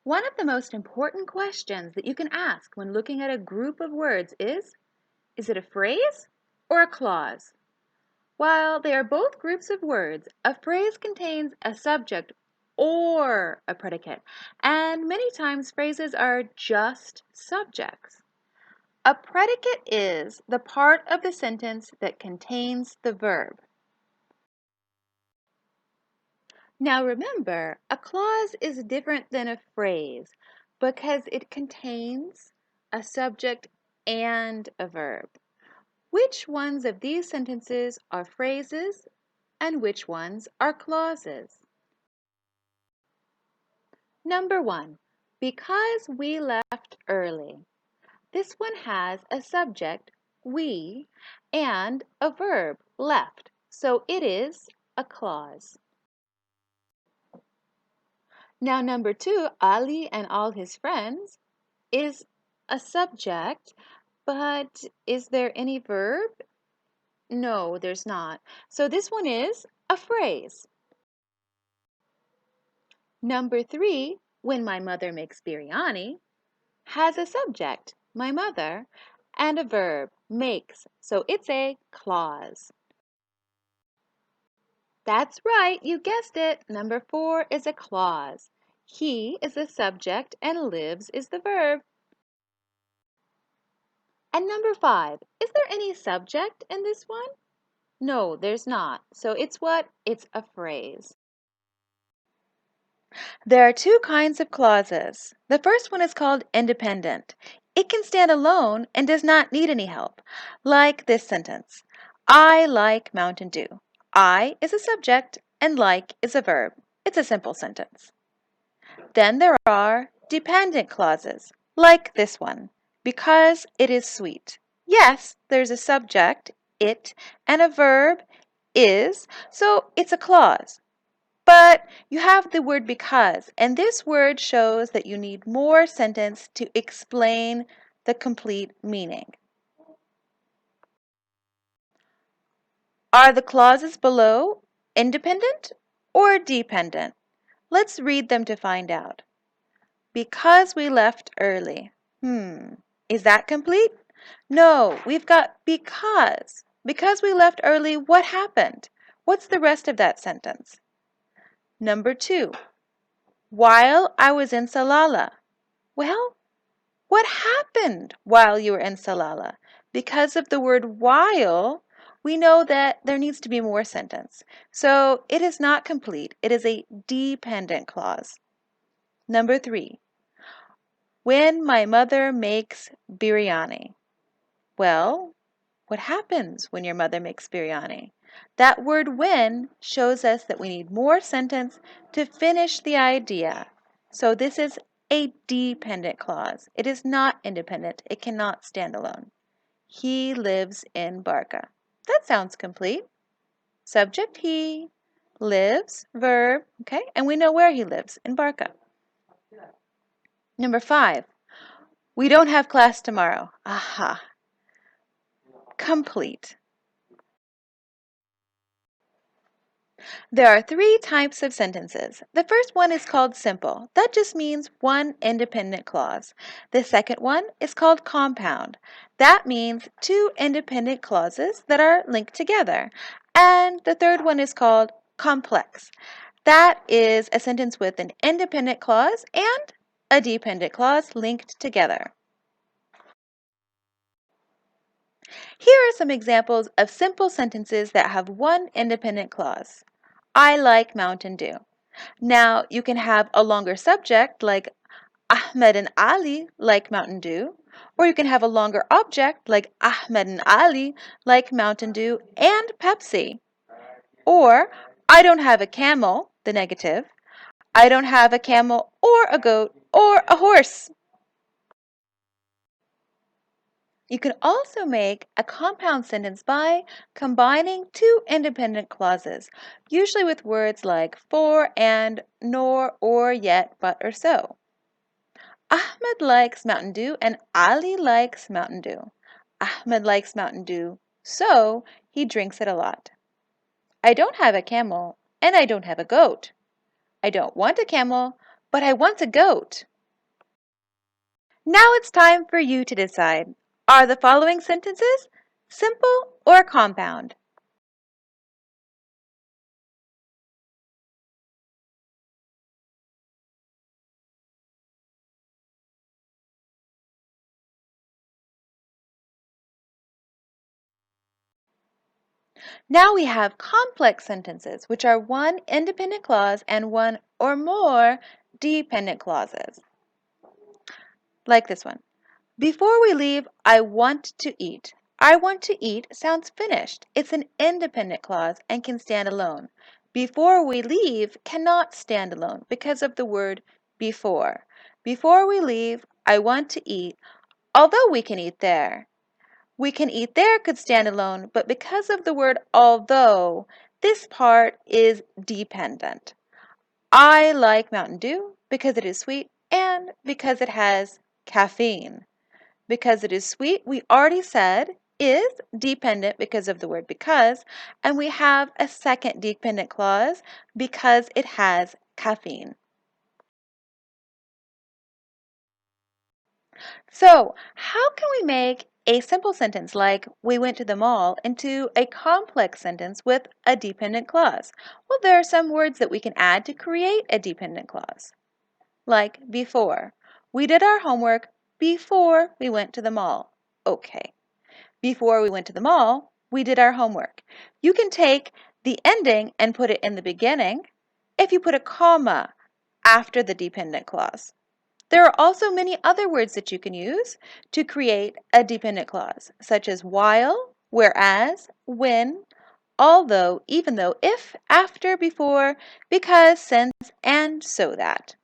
One of the most important questions that you can ask when looking at a group of words is it a phrase or a clause? While they are both groups of words, a phrase contains a subject or a predicate, and many times phrases are just subjects. A predicate is the part of the sentence that contains the verb. Now remember, a clause is different than a phrase because it contains a subject and a verb. Which ones of these sentences are phrases and which ones are clauses? Number 1, because we left early. This one has a subject, we, and a verb, left, so it is a clause. Now, number 2, Ali and all his friends, is a subject, but is there any verb? No, there's not. So this one is a phrase. Number 3, when my mother makes biryani, has a subject, my mother, and a verb, makes, so it's a clause. That's right, you guessed it. Number 4 is a clause. He is the subject and lives is the verb. And number 5, is there any subject in this one? No, there's not. So it's what? It's a phrase. There are two kinds of clauses. The first one is called independent. It can stand alone and does not need any help. Like this sentence, I like Mountain Dew. I is a subject and like is a verb. It's a simple sentence. Then there are dependent clauses, like this one, because it is sweet. Yes, there's a subject, it, and a verb, is, so it's a clause. But you have the word because, and this word shows that you need more sentence to explain the complete meaning. Are the clauses below independent or dependent? Let's read them to find out. Because we left early. Is that complete? No, we've got because. Because we left early, what happened? What's the rest of that sentence? Number 2, while I was in Salalah. Well, what happened while you were in Salalah? Because of the word while, we know that there needs to be more sentence. So it is not complete. It is a dependent clause. Number 3, when my mother makes biryani. Well, what happens when your mother makes biryani? That word when shows us that we need more sentence to finish the idea. So this is a dependent clause. It is not independent. It cannot stand alone. He lives in Barca. That sounds complete. Subject he, lives, verb, okay? And we know where he lives, in Barca. Number 5, we don't have class tomorrow. Aha. Complete. There are 3 types of sentences. The first one is called simple. That just means one independent clause. The second one is called compound. That means 2 independent clauses that are linked together. And the third one is called complex. That is a sentence with an independent clause and a dependent clause linked together. Here are some examples of simple sentences that have one independent clause. I like Mountain Dew. Now, you can have a longer subject like Ahmed and Ali like Mountain Dew, or you can have a longer object like Ahmed and Ali like Mountain Dew and Pepsi. Or, I don't have a camel, the negative. I don't have a camel or a goat or a horse. You can also make a compound sentence by combining 2 independent clauses, usually with words like for, and, nor, or, yet, but, or so. Ahmed likes Mountain Dew and Ali likes Mountain Dew. Ahmed likes Mountain Dew, so he drinks it a lot. I don't have a camel and I don't have a goat. I don't want a camel, but I want a goat. Now it's time for you to decide. Are the following sentences simple or compound? Now we have complex sentences, which are one independent clause and one or more dependent clauses. Like this one. Before we leave, I want to eat. I want to eat sounds finished. It's an independent clause and can stand alone. Before we leave cannot stand alone because of the word before. Before we leave, I want to eat, although we can eat there. We can eat there could stand alone, but because of the word although, this part is dependent. I like Mountain Dew because it is sweet and because it has caffeine. Because it is sweet, we already said is dependent because of the word because, and we have a second dependent clause because it has caffeine. So, how can we make a simple sentence like we went to the mall into a complex sentence with a dependent clause? Well, there are some words that we can add to create a dependent clause, like before. We did our homework before we went to the mall. Okay. Before we went to the mall, we did our homework. You can take the ending and put it in the beginning if you put a comma after the dependent clause. There are also many other words that you can use to create a dependent clause, such as while, whereas, when, although, even though, if, after, before, because, since, and so that.